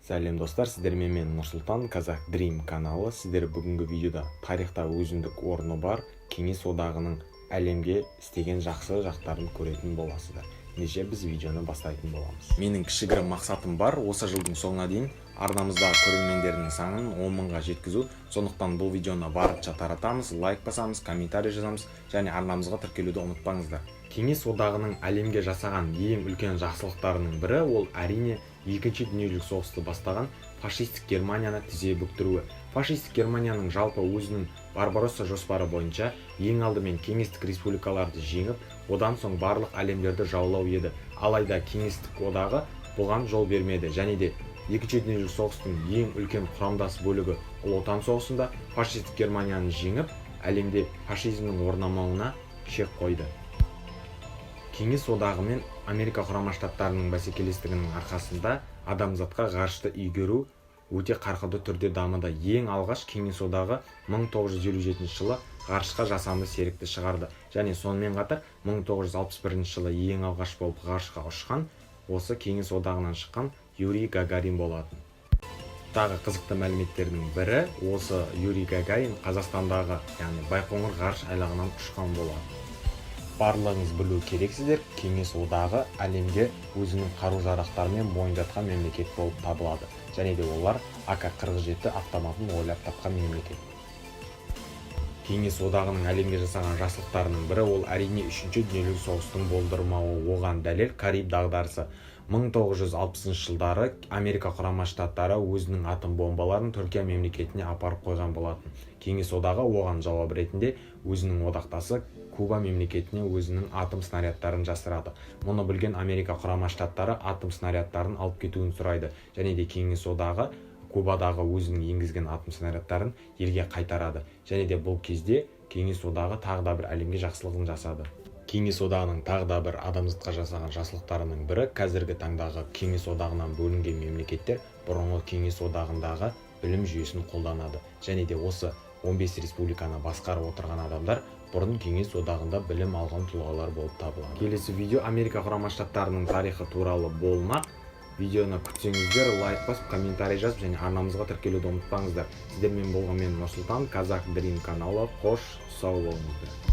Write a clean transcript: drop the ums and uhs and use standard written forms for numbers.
Сәлем достар, сіздермен мен Нұрсұлтан, Казах Dream каналы. Сіздер бүгінгі видеода тарихта өзіндік орны бар Кеңес одағының әлемге істеген жақсы жақтарын көретін боласыздар. Неше біз видеоны бастайтын боламыз. Менің кішігірім мақсатым бар, осы жылдың соңына дейін арнамыздағы көрермендердің санын 10 мыңға жеткізу. Сондықтан бұл видеоны барынша таратамыз, лайк басамыз, комментарий жазамыз және арнамызға тіркелуді ұмытпаңыздар. Кеңес одағының әлемге жасаған ең үлкен жақсылықтарының бірі ол әрине Екінші дүниежүзілік соғысты бастаған фашистік Германияны тізе бүктіруі. Фашистік Германияның жалпы өзінің Барбаросса жоспары бойынша ең алдымен кеңестік республикаларды жеңіп, одан соң барлық әлемдерді жаулау еді. Алайда кеңестік одағы бұған жол бермеді және де Екінші дүниежүзілік соғыстың ең үлкен құрамдас бөлігі Ұлы Отан соғысында фашистік Германияны жеңіп, әлемде фашизмнің орнамауына шек қойды. Кеңес одағы мен Америка құрама штаттарының бәсекелестігінің арқасында адамзатқа ғарышты игеру өте қарқынды түрде дамыды. Ең алғаш Кеңес одағы 1957 жылы ғарышқа жасанды серікті шығарды және сонымен қатар 1961 жылы ең алғаш болып ғарышқа ұшқан осы Кеңес одағынан шыққан Юрий Гагарин болатын. Тағы қызықты мәліметтердің бірі осы Юрий Гагарин Қазақстандағы, яғни Байқоңыр ғарыш айлағынан ұшқан болады. Барлығыңыз білу керексіздер, Кеңес одағы әлемге өзінің қару-жарақтарымен мойындатқан мемлекет болып табылады. Және де олар АК-47 автоматын ойлап тапқан мемлекет. Кеңес одағының әлемге жасаған жақсылықтарының бірі ол әрине Үшінші дүниежүзілік соғыстың болдырмауы. Оған дәлел Кариб дағдарысы. 1960 жылдары Америка құрама штаттары өзінің атом бомбаларын Түркия мемлекетіне апарып қойған болатын. Кеңес одағы оған жауап ретінде өзінің одақтасы Куба мемлекетіне өзінің атом снарядтарын жасырады. Мұны білген Америка құрама штаттары атом снарядтарын алып кетуін сұрайды және де Кеңес одағы Кубадағы өзінің енгізген атом снарядтарын елге қайтарады. Және де бұл кезде Кеңес одағы тағы да бір әлемге жақсылығын жасады. Кеңес одағының тағы да бір адамзатқа жасаған жақсылықтарының бірі қазіргі таңдағы Кеңес одағынан бөлінген мемлекеттер бұрынғы Кеңес одағындағы білім жүйесін қолданады. Және де осы 15 республиканы басқарып отырған адамдар бұрын Кеңес одағында білім алған тұлғалар болып табылады. Келесі видео Америка құрама штаттарының тарихы туралы болмақ. Видеоны күтсеңіздер, лайк басып, комментарий жазып және арнамызға тіркелуді ұмытпаңыздар. Сіздермен болған мен Нұрсұлтан, Казах Dream каналы. Қош сау болыңыздар.